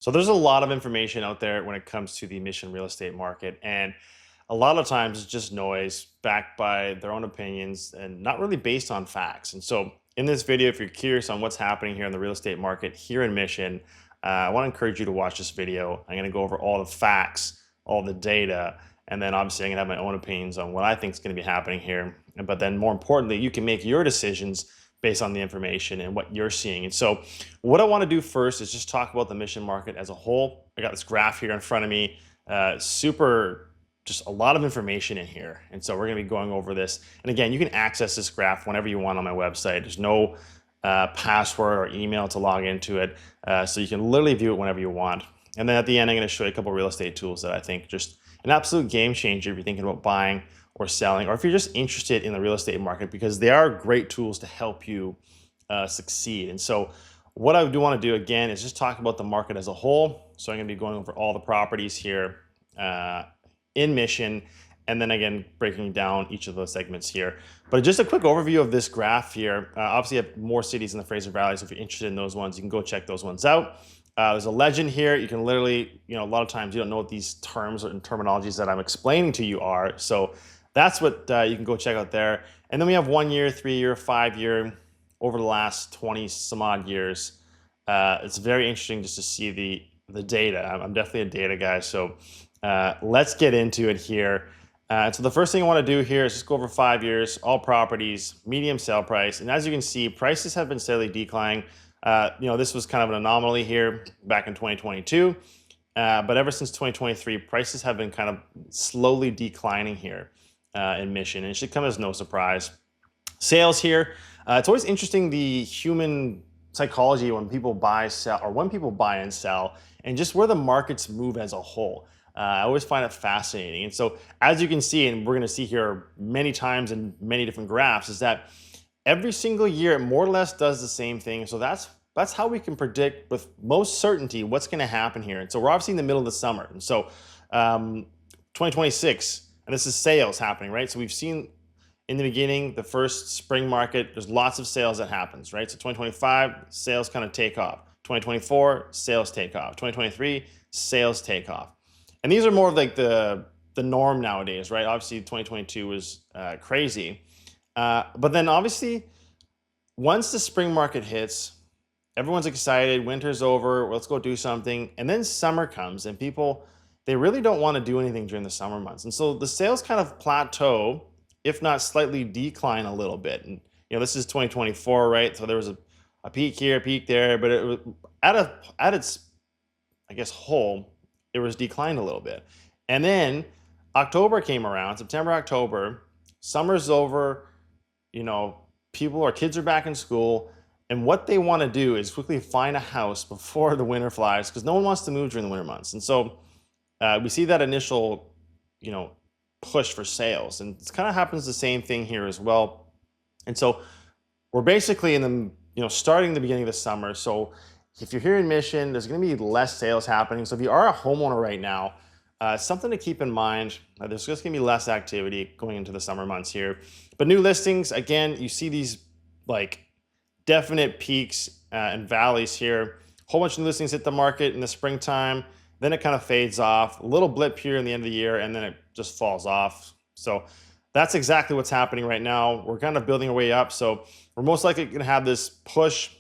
So there's a lot of information out there when it comes to the Mission real estate market, and a lot of times it's just noise backed by their own opinions and not really based on facts. And so in this video, if you're curious on what's happening here in the real estate market here in Mission, I want to encourage you to watch this video. I'm going to go over all the facts, all the data, and then obviously I'm going to have my own opinions on what I think is going to be happening here. But then more importantly, you can make your decisions based on the information and what you're seeing. And so what I want to do first is just talk about the Mission market as a whole. I got this graph here in front of me, just a lot of information in here. And so we're going to be going over this. And again, you can access this graph whenever you want on my website. There's no password or email to log into it. So you can literally view it whenever you want. And then at the end, I'm going to show you a couple of real estate tools that I think just an absolute game changer if you're thinking about buying or selling, or if you're just interested in the real estate market, because they are great tools to help you succeed. And so what I do want to do again is just talk about the market as a whole. So I'm going to be going over all the properties here in Mission, and then again breaking down each of those segments here. But just a quick overview of this graph here. Obviously you have more cities in the Fraser Valley, so if you're interested in those ones, you can go check those ones out. There's a legend here. You can literally, a lot of times you don't know what these terms and terminologies that I'm explaining to you are. So that's what you can go check out there. And then we have 1 year, 3 year, 5 year, over the last 20 some odd years. It's very interesting just to see the data. I'm definitely a data guy. So let's get into it here. So the first thing I want to do here is just go over 5 years, all properties, medium sale price. And as you can see, prices have been steadily declining. This was kind of an anomaly here back in 2022. But ever since 2023, prices have been kind of slowly declining here in Mission. And it should come as no surprise. Sales here, it's always interesting the human psychology when people buy, sell, or when people buy and sell, and just where the markets move as a whole. I always find it fascinating. And so as you can see, and we're going to see here many times in many different graphs, is that every single year it more or less does the same thing. So that's how we can predict with most certainty what's going to happen here. And so we're obviously in the middle of the summer. And so 2026, and this is sales happening, right? So we've seen in the beginning, the first spring market, there's lots of sales that happens, right? So 2025, sales kind of take off. 2024, sales take off. 2023, sales take off. And these are more of like the norm nowadays, right? Obviously 2022 was crazy. But then obviously, once the spring market hits, everyone's excited, winter's over, let's go do something. And then summer comes and people, they really don't want to do anything during the summer months. And so the sales kind of plateau, if not slightly decline a little bit. And this is 2024, right? So there was a peak here, a peak there, but it was at its, I guess, whole, it was declined a little bit. And then October came around, September, October, summer's over, kids are back in school. And what they want to do is quickly find a house before the winter flies, because no one wants to move during the winter months. And so we see that initial, push for sales. And it kind of happens the same thing here as well. And so we're basically in the, starting the beginning of the summer. So if you're here in Mission, there's going to be less sales happening. So if you are a homeowner right now, something to keep in mind, there's just going to be less activity going into the summer months here. But new listings, again, you see these like definite peaks and valleys here. A whole bunch of new listings hit the market in the springtime. Then it kind of fades off. A little blip here in the end of the year, and then it just falls off. So that's exactly what's happening right now. We're kind of building our way up. So we're most likely going to have this push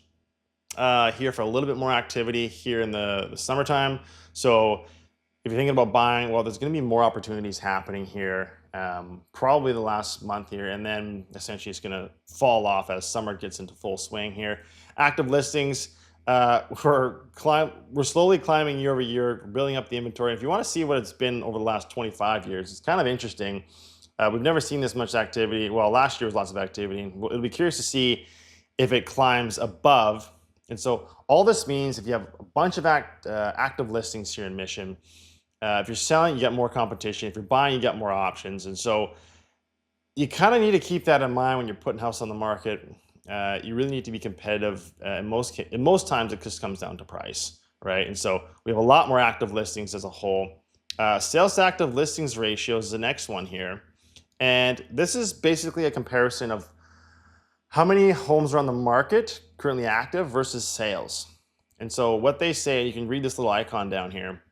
here for a little bit more activity here in the summertime. So if you're thinking about buying, well, there's going to be more opportunities happening here, probably the last month here, and then essentially it's going to fall off as summer gets into full swing here. Active listings, we're slowly climbing year over year, building up the inventory. If you want to see what it's been over the last 25 years, it's kind of interesting. We've never seen this much activity. Well, last year was lots of activity. And it'll be curious to see if it climbs above. And so all this means if you have a bunch of active listings here in Mission, if you're selling, you get more competition. If you're buying, you get more options. And so you kind of need to keep that in mind when you're putting house on the market. You really need to be competitive. In most times, it just comes down to price, right? And so we have a lot more active listings as a whole. Sales to active listings ratio is the next one here. And this is basically a comparison of how many homes are on the market currently active versus sales. And so what they say, you can read this little icon down here,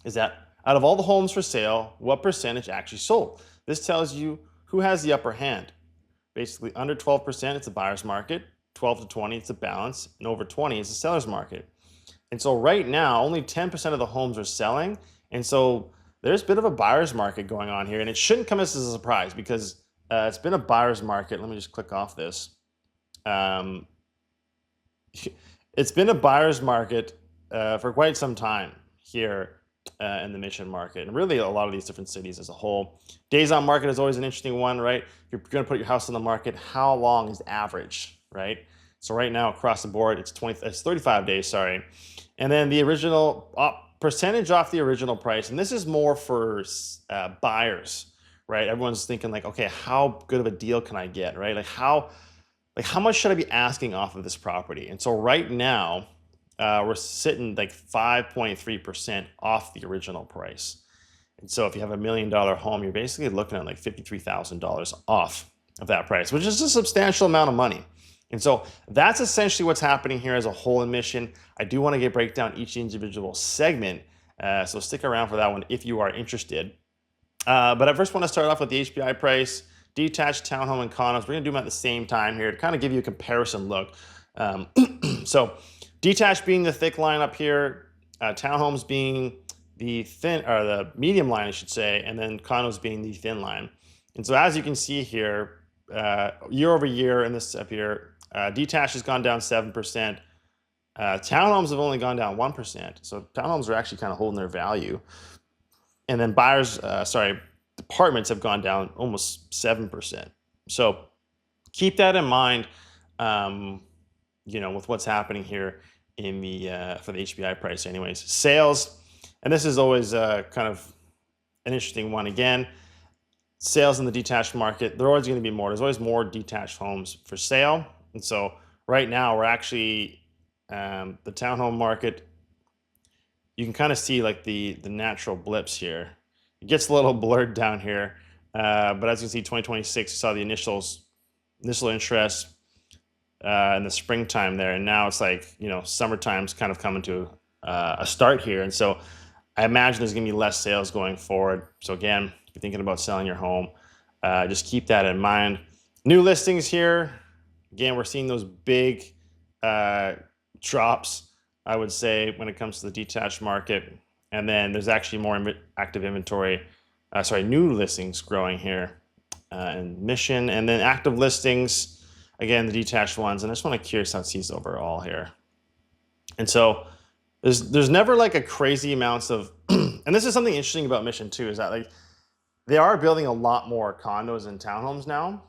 is that out of all the homes for sale, what percentage actually sold? This tells you who has the upper hand. Basically, under 12%, it's a buyer's market. 12 to 20, it's a balance. And over 20, it's a seller's market. And so right now, only 10% of the homes are selling. And so there's a bit of a buyer's market going on here. And it shouldn't come as a surprise because it's been a buyer's market. Let me just click off this. It's been a buyer's market for quite some time here in the Mission market, and really a lot of these different cities as a whole. Days on market is always an interesting one, right? If you're going to put your house on the market, how long is average, right? So right now across the board, it's 35 days, sorry. And then the original percentage off the original price, and this is more for buyers, right? Everyone's thinking like, okay, how good of a deal can I get, right? Like how much should I be asking off of this property? And so right now, we're sitting like 5.3% off the original price. And so if you have $1 million home, you're basically looking at like $53,000 off of that price, which is a substantial amount of money. And so that's essentially what's happening here as a whole in Mission. I do want to break down each individual segment, so stick around for that one if you are interested. But I first want to start off with the HPI price, detached, townhome, and condos. We're going to do them at the same time here to kind of give you a comparison look. So detached being the thick line up here, townhomes being the thin, or the medium line, I should say, and then condos being the thin line. And so as you can see here, year over year in this up here, detached has gone down 7%. Townhomes have only gone down 1%. So townhomes are actually kind of holding their value. And then apartments have gone down almost 7%. So keep that in mind, with what's happening here in the for the HPI price anyways. Sales, and this is always kind of an interesting one again. Sales in the detached market, they're always going to be more. There's always more detached homes for sale. And so right now we're actually, the townhome market, you can kind of see like the natural blips here. It gets a little blurred down here. But as you can see, 2026, you saw the initial interest in the springtime there. And now it's like, summertime's kind of coming to a start here. And so I imagine there's going to be less sales going forward. So again, if you're thinking about selling your home, just keep that in mind. New listings here. Again, we're seeing those big drops, I would say, when it comes to the detached market. And then there's actually more active inventory, new listings growing here in Mission. And then active listings, again, the detached ones. And I just want to curious how it sees overall here. And so there's never like a crazy amounts of, and this is something interesting about Mission too, is that like they are building a lot more condos and townhomes now,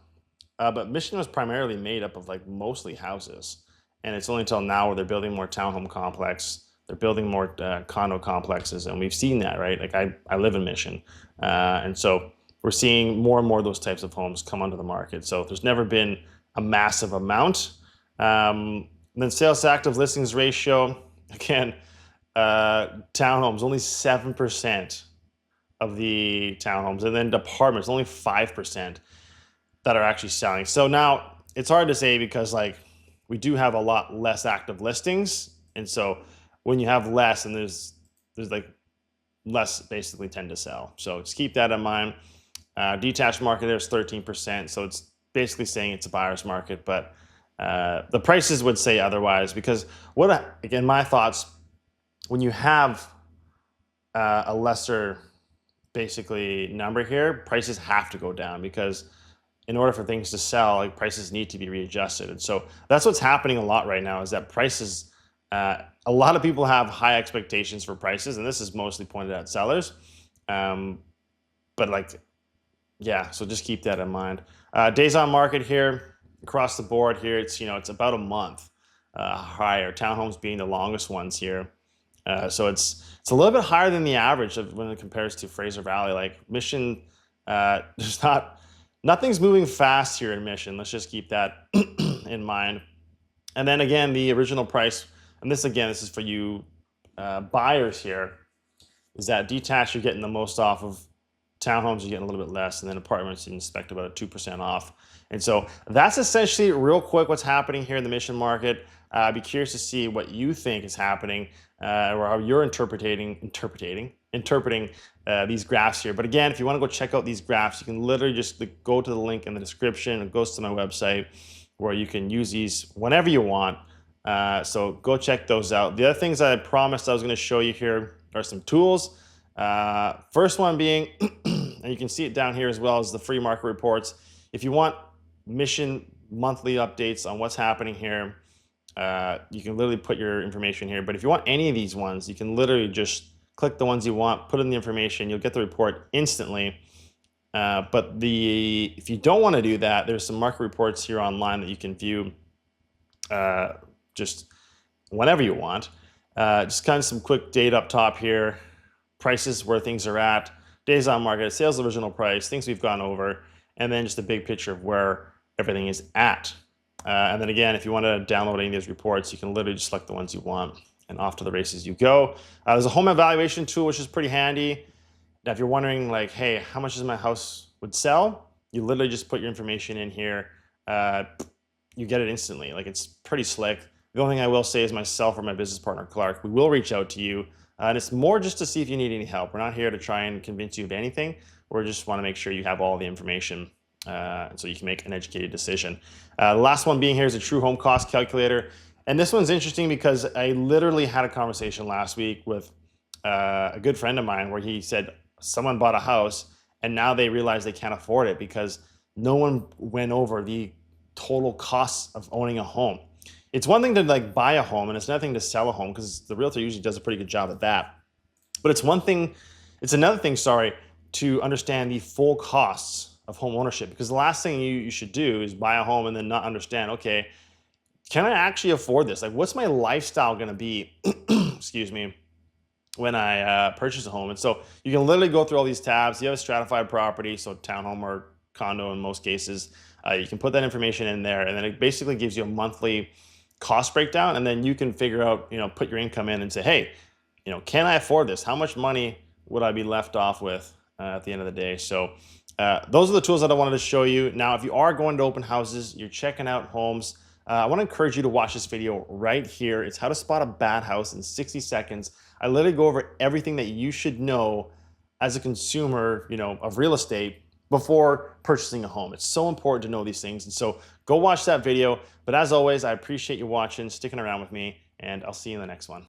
but Mission was primarily made up of like mostly houses. And it's only until now where they're building more townhome complex, they're building more condo complexes, and we've seen that, right? Like I live in Mission, and so we're seeing more and more of those types of homes come onto the market. So there's never been a massive amount. Then sales to active listings ratio, again, townhomes, only 7% of the townhomes, and then apartments, only 5% that are actually selling. So now it's hard to say because like we do have a lot less active listings, and so when you have less, and there's like less basically tend to sell. So just keep that in mind. Detached market, there's 13%, so it's basically saying it's a buyer's market, but the prices would say otherwise, because again, my thoughts, when you have a lesser basically number here, prices have to go down, because in order for things to sell, like prices need to be readjusted. And so that's what's happening a lot right now, is that prices, a lot of people have high expectations for prices, and this is mostly pointed at sellers. But like, yeah, so just keep that in mind. Days on market here, across the board here, it's about a month higher. Townhomes being the longest ones here. So it's a little bit higher than the average when it compares to Fraser Valley. Like Mission, nothing's moving fast here in Mission. Let's just keep that in mind. And then again, the original price, and this is for you buyers here, is that detached, you're getting the most off of Townhomes, you're getting a little bit less, and then apartments, you inspect about a 2% off. And so that's essentially real quick what's happening here in the mission market. I'd be curious to see what you think is happening, or how you're interpreting these graphs here. But again, if you want to go check out these graphs, you can literally just go to the link in the description. It goes to my website where you can use these whenever you want. So go check those out. The other things I promised I was going to show you here are some tools. First one being, and you can see it down here as well, as the free market reports. If you want mission monthly updates on what's happening here, you can literally put your information here. But if you want any of these ones, you can literally just click the ones you want, put in the information, you'll get the report instantly. But if you don't want to do that, there's some market reports here online that you can view just whenever you want. Just kind of some quick data up top here. Prices where things are at, days on market, sales original price, things we've gone over, and then just a big picture of where everything is at. And then again, if you want to download any of these reports, you can literally just select the ones you want and off to the races you go. There's a home evaluation tool, which is pretty handy. Now, if you're wondering like, hey, how much is my house would sell? You literally just put your information in here. You get it instantly. Like, it's pretty slick. The only thing I will say is myself or my business partner, Clark, we will reach out to you. And it's more just to see if you need any help. We're not here to try and convince you of anything. We just want to make sure you have all the information so you can make an educated decision. The last one being here is a true home cost calculator. And this one's interesting because I literally had a conversation last week with a good friend of mine where he said someone bought a house and now they realize they can't afford it because no one went over the total costs of owning a home. It's one thing to like buy a home, and it's another thing to sell a home, because the realtor usually does a pretty good job at that. But it's another thing, to understand the full costs of home ownership, because the last thing you should do is buy a home and then not understand, okay, can I actually afford this? Like, what's my lifestyle going to be, excuse me, when I purchase a home? And so you can literally go through all these tabs. You have a stratified property, so townhome or condo in most cases. You can put that information in there, and then it basically gives you a monthly cost breakdown, and then you can figure out, put your income in and say, hey, can I afford this? How much money would I be left off with at the end of the day? So those are the tools that I wanted to show you. Now, if you are going to open houses, you're checking out homes, I want to encourage you to watch this video right here. It's how to spot a bad house in 60 seconds. I literally go over everything that you should know as a consumer, of real estate before purchasing a home. It's so important to know these things. And so go watch that video. But as always, I appreciate you watching, sticking around with me, and I'll see you in the next one.